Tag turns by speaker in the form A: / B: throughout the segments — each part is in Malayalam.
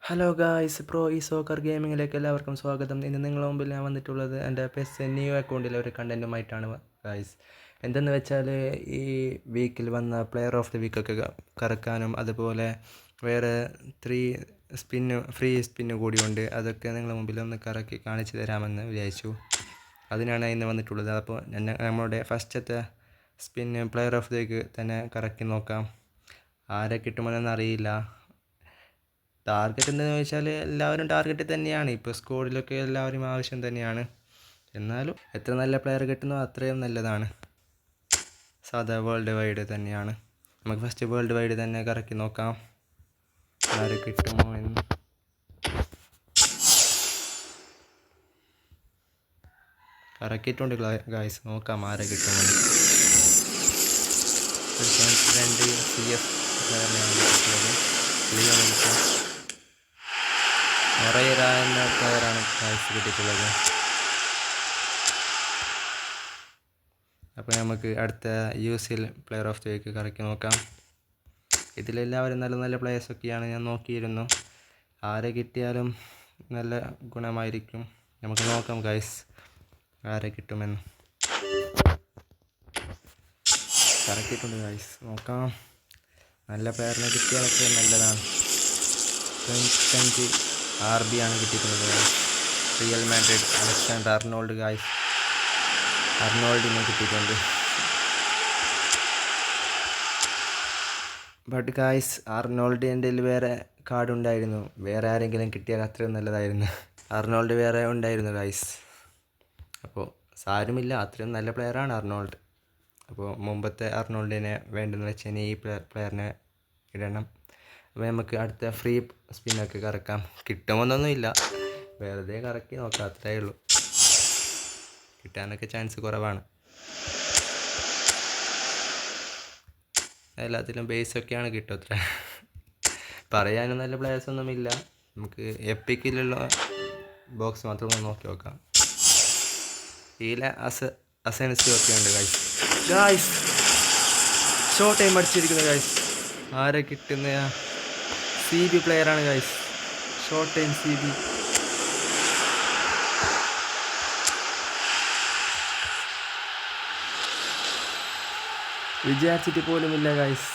A: ഹലോ ഗായ്സ്, പ്രോ ഈ സോക്കർ ഗെയിമിങ്ങിലേക്ക് എല്ലാവർക്കും സ്വാഗതം. ഇന്ന് നിങ്ങളുടെ മുമ്പിൽ ഞാൻ വന്നിട്ടുള്ളത് എൻ്റെ പെസ് ന്യൂ അക്കൗണ്ടിലെ ഒരു കണ്ടൻറ്റുമായിട്ടാണ് ഗായ്സ്. എന്തെന്ന് വെച്ചാൽ, ഈ വീക്കിൽ വന്ന പ്ലെയർ ഓഫ് ദി വീക്കൊക്കെ കറക്കാനും അതുപോലെ വേറെ 3 ഫ്രീ സ്പിന്ന് കൂടിയുണ്ട്. അതൊക്കെ നിങ്ങളുടെ മുമ്പിൽ ഒന്ന് കറക്കി കാണിച്ചു തരാമെന്ന് വിചാരിച്ചു. അതിനാണ് ഇന്ന് വന്നിട്ടുള്ളത്. അപ്പോൾ നമ്മുടെ ഫസ്റ്റത്തെ spin player of the week തന്നെ കറക്കി നോക്കാം. ആരെ കിട്ടുമെന്നൊന്നും അറിയില്ല. ടാർഗറ്റ് എന്താണെന്ന് ചോദിച്ചാൽ എല്ലാവരും ടാർഗറ്റ് തന്നെയാണ്. ഇപ്പോൾ സ്കോഡിലൊക്കെ എല്ലാവരും ആവശ്യം തന്നെയാണ്. എന്നാലും എത്ര നല്ല പ്ലെയർ കിട്ടുന്നോ അത്രയും നല്ലതാണ്. സാധാ വേൾഡ് വൈഡ് തന്നെയാണ്. നമുക്ക് ഫസ്റ്റ് വേൾഡ് വൈഡ് തന്നെ കറക്കി നോക്കാം ആരെ കിട്ടുമോ എന്ന്. കറക്കിയിട്ടുണ്ട് ഗായ്സ്, നോക്കാം ആരെ കിട്ടുമെന്ന്. 2 CS പ്ലെയറിനെയാണ് കിട്ടിയത്. മൊറൈറ എന്ന പ്ലെയറാണ് ഗായ്സ് കിട്ടിയിട്ടുള്ളത്. അപ്പോൾ നമുക്ക് അടുത്ത UCL player of the week കറക്കി നോക്കാം. ഇതിലെല്ലാവരും നല്ല നല്ല പ്ലെയേഴ്സൊക്കെയാണ്. ഞാൻ നോക്കിയിരുന്നു. ആരെ കിട്ടിയാലും നല്ല ഗുണമായിരിക്കും. നമുക്ക് നോക്കാം ഗായ്സ് ആരെ കിട്ടുമെന്ന്. കറക്കിയിട്ടുണ്ട് ഗായ്സ്, നോക്കാം. നല്ല പ്ലെയറിനെ കിട്ടിയാലൊക്കെ നല്ലതാണ്. 25 RB ആണ് കിട്ടിയിട്ടുള്ളത്. Real Madrid Alexander Arnold guys, അർണോൾഡിനെ കിട്ടിയിട്ടുണ്ട്. ബട്ട് ഗായ്സ്, അർണോൾഡ് എൻ്റെ വേറെ കാർഡ് ഉണ്ടായിരുന്നു. വേറെ ആരെങ്കിലും കിട്ടിയാൽ അത്രയും നല്ലതായിരുന്നു. അർണോൾഡ് വേറെ ഉണ്ടായിരുന്നു ഗായ്സ്. അപ്പോൾ സാരമില്ല, അത്രയും നല്ല പ്ലെയറാണ് അർണോൾഡ്. അപ്പോൾ മുമ്പത്തെ അർണോൾഡിനെ വേണ്ടെന്ന് വെച്ചാൽ ഈ പ്ലെയറിനെ ഇടണം. അപ്പോൾ നമുക്ക് അടുത്ത ഫ്രീ സ്പിന്നൊക്കെ കറക്കാം. കിട്ടുമെന്നൊന്നുമില്ല, വെറുതെ കറക്കി നോക്കാം, അത്രയേ ഉള്ളൂ. കിട്ടാനൊക്കെ ചാൻസ് കുറവാണ്. എല്ലാത്തിലും ബേസൊക്കെയാണ് കിട്ടും. അത്ര പറയാനും നല്ല പ്ലെയേഴ്സൊന്നുമില്ല. നമുക്ക് എപ്പിക്കിലുള്ള ബോക്സ് മാത്രം ഒന്ന് നോക്കി നോക്കാം. ഇതിലെ അസെൻസിയോ ഒക്കെ ഉണ്ട് ഗായ്സ്. ഷോർട്ട് ടൈം അടിച്ചിരിക്കുന്നത് ഗായ്സ്. ആരെ കിട്ടുന്ന CB പ്ലെയറാണ് ഗായ്സ്. Short time CB. വിചാരിച്ചിട്ട് പോലുമില്ല ഗായ്സ്.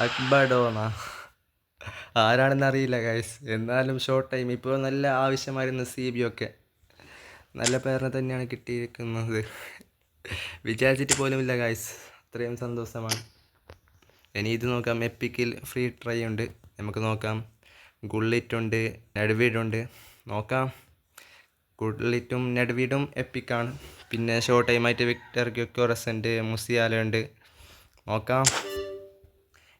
A: അക്ബഡോണ ആരാണെന്ന് അറിയില്ല ഗായ്സ്. എന്നാലും ഷോർട്ട് ടൈം ഇപ്പോൾ നല്ല ആവശ്യമായിരുന്നു. CB ഒക്കെ നല്ല പ്ലെയറിനെ തന്നെയാണ് കിട്ടിയിരിക്കുന്നത്. വിചാരിച്ചിട്ട് പോലുമില്ല ഗായ്സ്. അത്രയും സന്തോഷമാണ്. ഇനി ഇത് നോക്കാം. എപ്പിക്കിൽ ഫ്രീ ട്രൈ ഉണ്ട്, നമുക്ക് നോക്കാം. ഗുള്ളിറ്റുണ്ട്, നെഡ്വിഡുണ്ട്. നോക്കാം. ഗുള്ളിറ്റും നെഡ്വിഡും എപ്പിക്കാണ്. പിന്നെ ഷോർട്ട് ടൈമായിട്ട് വിക്ടർ ഗ്യോക്കോറസ് ഉണ്ട്, മുസിയാല ഉണ്ട്. നോക്കാം.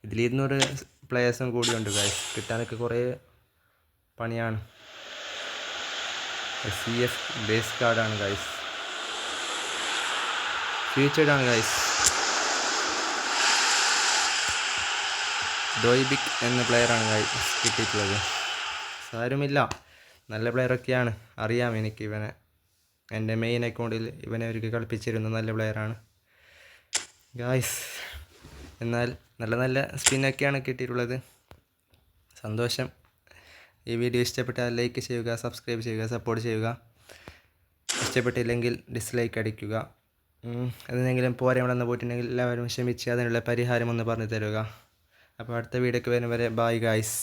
A: ഇതിൽ 200 പ്ലെയേഴ്സും കൂടിയുണ്ട് ഗായ്സ്. കിട്ടാനൊക്കെ കുറേ പണിയാണ്. CF ബേസ് കാർഡാണ് ഗായ്സ്. ഫീച്ചേർഡാണ് ഗായ്സ്. ഡോയ്ബിക് എന്ന പ്ലെയറാണ് ഗായ്സ് കിട്ടിയിട്ടുള്ളത്. സാരമില്ല, നല്ല പ്ലെയറൊക്കെയാണ്. അറിയാം എനിക്ക് ഇവനെ. എൻ്റെ മെയിൻ അക്കൗണ്ടിൽ ഇവനെ അവർക്ക് കളിപ്പിച്ചിരുന്ന നല്ല പ്ലെയറാണ് ഗായ്സ്. എന്നാൽ നല്ല നല്ല സ്പിന്നൊക്കെയാണ് കിട്ടിയിട്ടുള്ളത്. സന്തോഷം. ഈ വീഡിയോ ഇഷ്ടപ്പെട്ടാൽ ലൈക്ക് ചെയ്യുക, സബ്സ്ക്രൈബ് ചെയ്യുക, സപ്പോർട്ട് ചെയ്യുക. ഇഷ്ടപ്പെട്ടില്ലെങ്കിൽ ഡിസ്ലൈക്ക് അടിക്കുക. എന്തെങ്കിലും പോരായ്മ പോയിട്ടുണ്ടെങ്കിൽ എല്ലാവരും ക്ഷമിച്ച് അതിനുള്ള പരിഹാരം ഒന്ന് പറഞ്ഞു തരിക. അപ്പോൾ അടുത്ത വീഡിയോക്ക് വരുന്നവരെ ബൈ ഗായ്സ്.